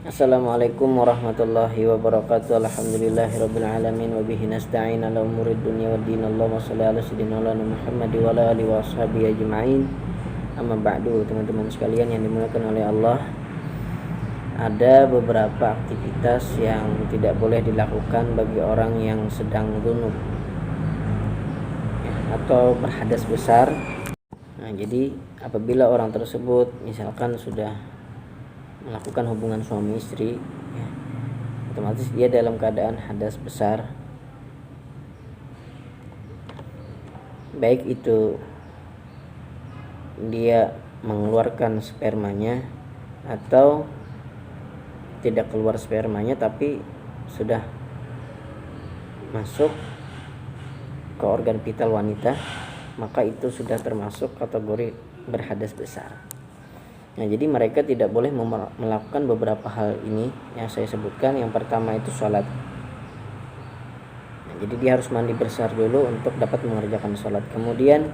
Assalamualaikum warahmatullahi wabarakatuh. Alhamdulillahirabbil alamin wa bihi nasta'in ala umurid dunya waddin. Allahumma shalli ala sayyidina Muhammad wa ala alihi washabihi ajma'in. Amma ba'du, teman-teman sekalian yang dimuliakan oleh Allah. Ada beberapa aktivitas yang tidak boleh dilakukan bagi orang yang sedang junub atau berhadas besar. Nah, jadi apabila orang tersebut misalkan sudah melakukan hubungan suami istri, otomatis dia dalam keadaan hadas besar, baik itu dia mengeluarkan spermanya atau tidak keluar spermanya tapi sudah masuk ke organ vital wanita, maka itu sudah termasuk kategori berhadas besar. Nah, jadi mereka tidak boleh melakukan beberapa hal ini yang saya sebutkan. Yang pertama itu sholat. Nah, jadi dia harus mandi besar dulu untuk dapat mengerjakan sholat. Kemudian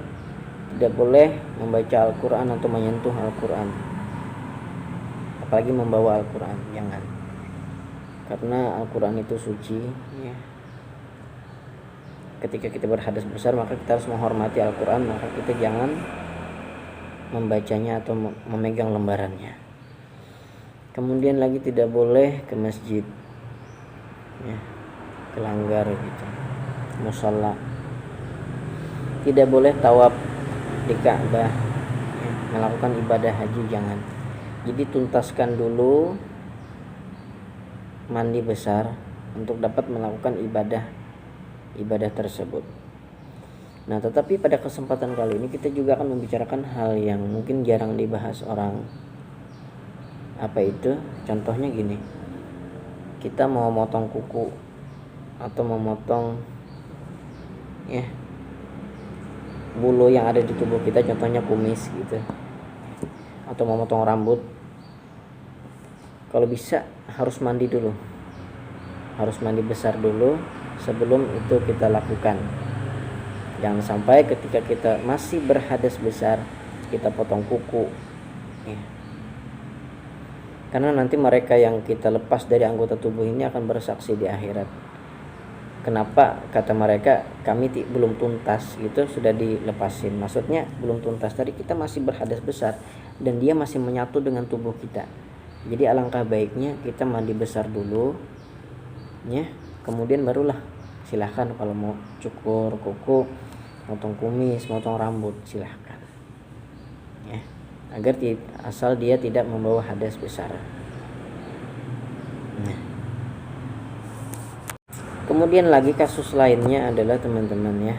tidak boleh membaca Al-Quran atau menyentuh Al-Quran, apalagi membawa Al-Quran, jangan. Karena Al-Quran itu suci, ya. Ketika kita berhadas besar, maka kita harus menghormati Al-Quran, maka kita jangan membacanya atau memegang lembarannya. Kemudian lagi tidak boleh ke masjid, ya, ke langgar gitu, musalla. Tidak boleh tawaf di Ka'bah, ya, melakukan ibadah haji, jangan. Jadi tuntaskan dulu mandi besar untuk dapat melakukan ibadah tersebut. Nah, tetapi pada kesempatan kali ini kita juga akan membicarakan hal yang mungkin jarang dibahas orang. Apa itu? Contohnya gini, kita mau motong kuku atau memotong bulu yang ada di tubuh kita, contohnya kumis gitu, atau mau motong rambut. Kalau bisa harus mandi dulu, harus mandi besar dulu sebelum itu kita lakukan. Jangan sampai ketika kita masih berhadas besar kita potong kuku, ya. Karena nanti mereka yang kita lepas dari anggota tubuh ini akan bersaksi di akhirat. Kenapa? Kata mereka, kami belum tuntas gitu, sudah dilepasin. Maksudnya belum tuntas, tadi kita masih berhadas besar dan dia masih menyatu dengan tubuh kita. Jadi alangkah baiknya kita mandi besar dulu, ya. Kemudian barulah silahkan kalau mau cukur kuku, motong kumis, motong rambut, silahkan, ya, agar asal dia tidak membawa hadas besar. Nah, kemudian lagi kasus lainnya adalah teman-teman, ya,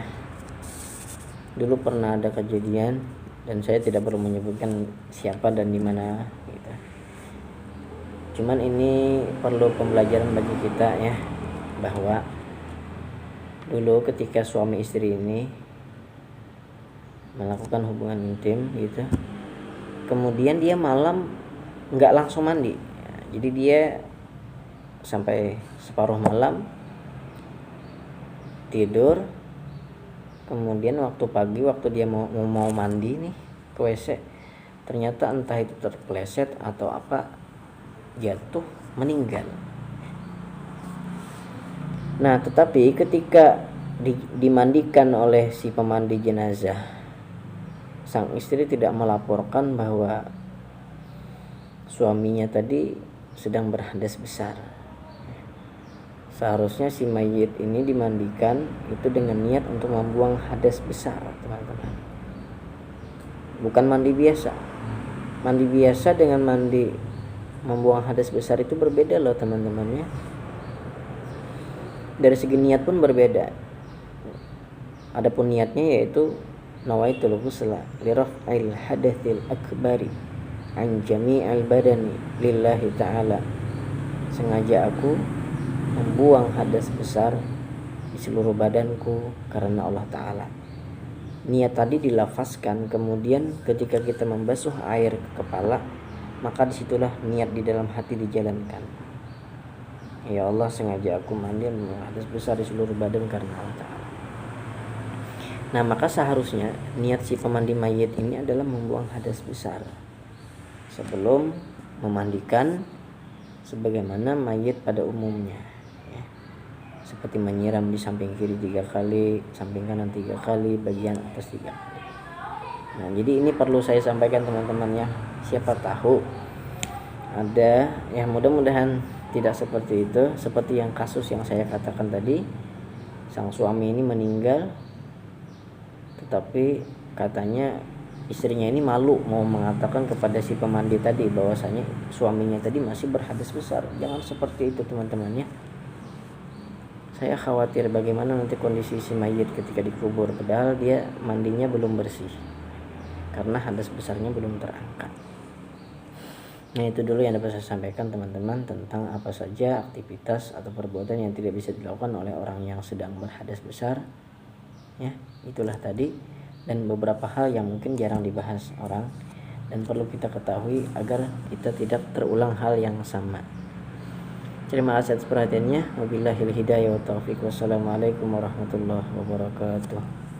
dulu pernah ada kejadian dan saya tidak perlu menyebutkan siapa dan di mana gitu. Cuman ini perlu pembelajaran bagi kita, ya, bahwa dulu ketika suami istri ini melakukan hubungan intim gitu, kemudian dia malam nggak langsung mandi, ya, jadi dia sampai separuh malam tidur. Kemudian waktu pagi, waktu dia mau mandi nih ke WC, ternyata entah itu terpeleset atau apa, jatuh meninggal. Nah, tetapi ketika dimandikan oleh si pemandi jenazah, sang istri tidak melaporkan bahwa suaminya tadi sedang berhadas besar. Seharusnya si mayit ini dimandikan itu dengan niat untuk membuang hadas besar, teman-teman. Bukan mandi biasa. Mandi biasa dengan mandi membuang hadas besar itu berbeda loh, teman-teman, ya. Dari segi niat pun berbeda. Adapun niatnya yaitu nawaitul ghusla li raf'il hadathil akbari an jami'al badani lillahi ta'ala. Sengaja aku membuang hadas besar di seluruh badanku karena Allah Ta'ala. Niat tadi dilafazkan, kemudian ketika kita membasuh air ke kepala, maka disitulah niat di dalam hati dijalankan. Ya Allah, sengaja aku mandi membuang hadas besar di seluruh badan karena Allah Ta'ala. Nah, maka seharusnya niat si pemandi mayit ini adalah membuang hadas besar sebelum memandikan sebagaimana mayit pada umumnya, ya. Seperti menyiram di samping kiri 3 kali, samping kanan 3 kali, bagian atas 3 kali. Nah, jadi ini perlu saya sampaikan teman-teman ya. Siapa tahu ada, ya mudah-mudahan tidak seperti itu, seperti yang kasus yang saya katakan tadi. Sang suami ini meninggal, tetapi katanya istrinya ini malu mau mengatakan kepada si pemandi tadi bahwasanya suaminya tadi masih berhadas besar. Jangan seperti itu teman-teman ya. Saya khawatir bagaimana nanti kondisi si mayit ketika dikubur, padahal dia mandinya belum bersih karena hadas besarnya belum terangkat. Nah, itu dulu yang dapat saya sampaikan teman-teman tentang apa saja aktivitas atau perbuatan yang tidak bisa dilakukan oleh orang yang sedang berhadas besar. Ya, itulah tadi, dan beberapa hal yang mungkin jarang dibahas orang dan perlu kita ketahui agar kita tidak terulang hal yang sama. Terima kasih atas perhatiannya. Wabillahil hidayah wa taufiq. Wassalamualaikum warahmatullahi wabarakatuh.